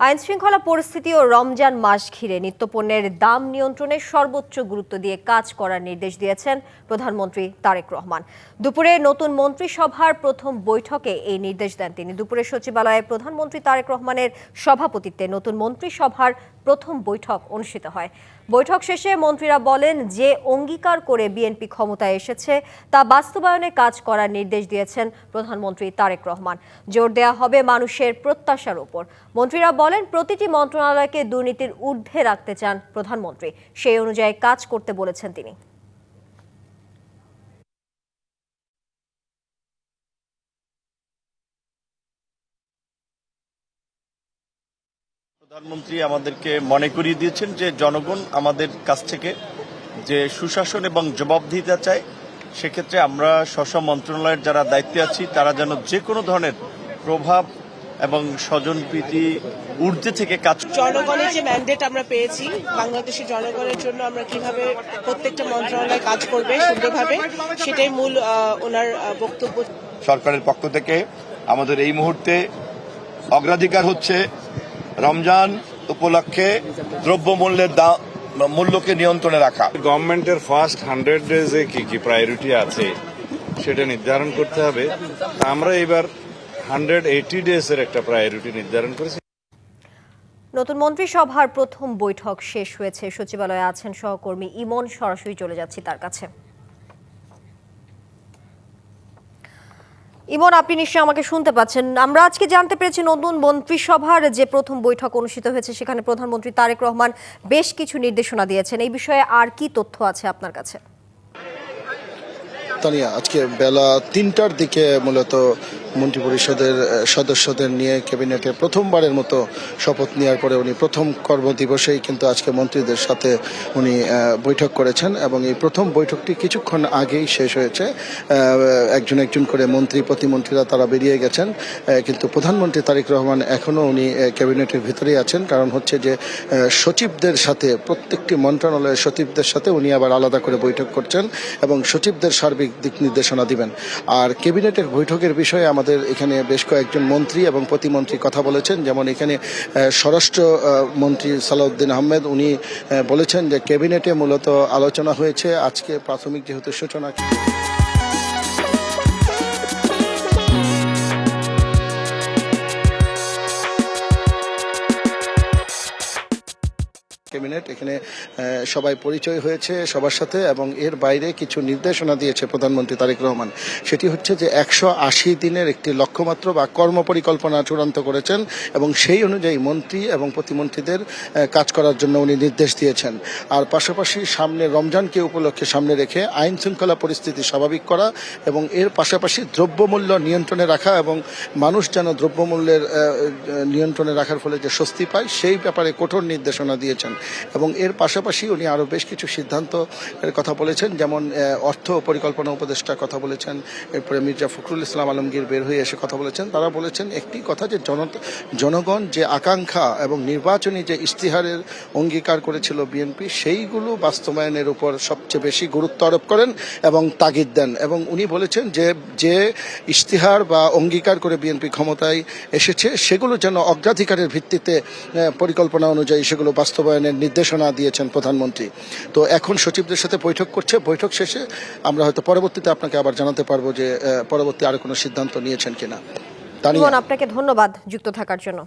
আইনশৃঙ্খলা পরিস্থিতি ও রমজান মাস ঘিরে নিত্যপণ্যের দাম নিয়ন্ত্রণে সর্বোচ্চ গুরুত্ব দিয়ে কাজ করার নির্দেশ দিয়েছেন প্রধানমন্ত্রী তারেক রহমান। দুপুরে নতুন মন্ত্রিসভার প্রথম বৈঠকে এই নির্দেশ দেন তিনি। দুপুরে সচিবালয়ে প্রধানমন্ত্রী তারেক রহমানের সভাপতিত্বে নতুন মন্ত্রিসভার প্রথম বৈঠক অনুষ্ঠিত হয়। বৈঠক শেষে মন্ত্রীরা বলেন, যে অঙ্গীকার করে বিএনপি ক্ষমতায় এসেছে তা বাস্তবায়নে কাজ করার নির্দেশ দিয়েছেন প্রধানমন্ত্রী তারেক রহমান। জোর দেওয়া হবে মানুষের প্রত্যাশার উপর। মন্ত্রীরা বলেন, প্রতিটি মন্ত্রণালয়কে দুর্নীতির ঊর্ধ্বে রাখতে চান প্রধানমন্ত্রী, সেই অনুযায়ী কাজ করতে বলেছেন তিনি। প্রধানমন্ত্রী আমাদেরকে মনে করিয়ে দিয়েছেন যে জনগণ আমাদের কাছ থেকে যে সুশাসন এবং জবাবদিহিতা চায়, সেক্ষেত্রে আমরা স্ব মন্ত্রণালয়ের যারা দায়িত্বে আছি তারা যেন যে কোনো ধরনের প্রভাব এবং স্বজনপ্রীতি ঊর্ধ্বে থেকে কাজ। জনগণের যে ম্যান্ডেট আমরা পেয়েছি, বাংলাদেশের জনগণের জন্য আমরা কিভাবে প্রত্যেকটা মন্ত্রণালয় কাজ করবে সুন্দরভাবে, সেটাই মূল ওনার বক্তব্য। সরকারের পক্ষ থেকে আমাদের এই মুহূর্তে অগ্রাধিকার হচ্ছে রমজান উপলক্ষে দ্রব্যমূল্যের মূল্যকে নিয়ন্ত্রণে রাখা। গভর্নমেন্টের ফার্স্ট 100 ডেজে কি কি প্রায়োরিটি আছে সেটা নির্ধারণ করতে হবে। আমরা এবার 180 ডেজের একটা প্রায়োরিটি নির্ধারণ করেছি। নতুন মন্ত্রিসভার প্রথম বৈঠক শেষ হয়েছে। সচিবালয়ে আছেন সহকর্মী ইমন, সরাসরি চলে যাচ্ছি তার কাছে। ইমন, আপনি নিশ্চয়ই আমাকে শুনতে পাচ্ছেন। আমরা আজকে জানতে পেরেছি নতুন মন্ত্রিসভার যে প্রথম বৈঠক অনুষ্ঠিত হয়েছে, সেখানে প্রধানমন্ত্রী তারেক রহমান বেশ কিছু নির্দেশনা দিয়েছেন। এই বিষয়ে আর কি তথ্য আছে আপনার কাছে? তানিয়া, আজকে বেলা ৩টার দিকে মূলত মন্ত্রিপরিষদের সদস্যদের নিয়ে ক্যাবিনেটে প্রথমবারের মতো শপথ নেওয়ার পরে উনি প্রথম কর্মদিবসেই কিন্তু আজকে মন্ত্রীদের সাথে উনি বৈঠক করেছেন এবং এই প্রথম বৈঠকটি কিছুক্ষণ আগেই শেষ হয়েছে। একজন একজন করে মন্ত্রী প্রতিমন্ত্রীরা তারা বেরিয়ে গেছেন, কিন্তু প্রধানমন্ত্রী তারেক রহমান এখনও উনি ক্যাবিনেটের ভিতরেই আছেন। কারণ হচ্ছে যে সচিবদের সাথে, প্রত্যেকটি মন্ত্রণালয়ের সচিবদের সাথে উনি আবার আলাদা করে বৈঠক করছেন এবং সচিবদের সার্বিক দিক নির্দেশনা দিবেন। আর ক্যাবিনেটের বৈঠকের বিষয়ে আমাদের এখানে বেশ কয়েকজন মন্ত্রী এবং প্রতিমন্ত্রী কথা বলেছেন। যেমন এখানে স্বরাষ্ট্র মন্ত্রী সালাউদ্দিন আহমেদ, উনি বলেছেন যে ক্যাবিনেটে মূলত আলোচনা হয়েছে আজকে প্রাথমিক যেহেতু সূচনা। ক্যাবিনেট এখানে সবাই পরিচয় হয়েছে সবার সাথে এবং এর বাইরে কিছু নির্দেশনা দিয়েছে প্রধানমন্ত্রী তারেক রহমান। সেটি হচ্ছে যে 180 দিনের একটি লক্ষ্যমাত্রা বা কর্মপরিকল্পনা চূড়ান্ত করেছেন এবং সেই অনুযায়ী মন্ত্রী এবং প্রতিমন্ত্রীদের কাজ করার জন্য উনি নির্দেশ দিয়েছেন। আর পাশাপাশি সামনে রমজানকে উপলক্ষে সামনে রেখে আইন শৃঙ্খলা পরিস্থিতি স্বাভাবিক করা এবং এর পাশাপাশি দ্রব্যমূল্য নিয়ন্ত্রণে রাখা এবং মানুষ যেন দ্রব্যমূল্যের নিয়ন্ত্রণে রাখার ফলে যে স্বস্তি পায়, সেই ব্যাপারে কঠোর নির্দেশনা দিয়েছেন। এবং এর পাশাপাশি উনি আরও বেশ কিছু সিদ্ধান্তের কথা বলেছেন, যেমন অর্থ পরিকল্পনা উপদেষ্টার কথা বলেছেন। এরপরে মির্জা ফখরুল ইসলাম আলমগীর বের হয়ে এসে কথা বলেছেন। তারা বলেছেন একটি কথা, যে জনগণ যে আকাঙ্ক্ষা এবং নির্বাচনী যে ইশতেহারের অঙ্গীকার করেছিল বিএনপি, সেইগুলো বাস্তবায়নের উপর সবচেয়ে বেশি গুরুত্ব আরোপ করেন এবং তাগিদ দেন। এবং উনি বলেছেন যে ইশতেহার বা অঙ্গীকার করে বিএনপি ক্ষমতায় এসেছে, সেগুলো যেন অগ্রাধিকারের ভিত্তিতে পরিকল্পনা অনুযায়ী সেগুলো বাস্তবায়নের নির্দেশনা দিয়েছেন প্রধানমন্ত্রী। তো এখন সচিবদের সাথে বৈঠক করছে। বৈঠক শেষে আমরা হয়তো পরবর্তীতে আপনাকে আবার জানাতে পারবো যে পরবর্তী আরো কোনো সিদ্ধান্ত নিয়েছেন কিনা। আপনাকে ধন্যবাদ যুক্ত থাকার জন্য।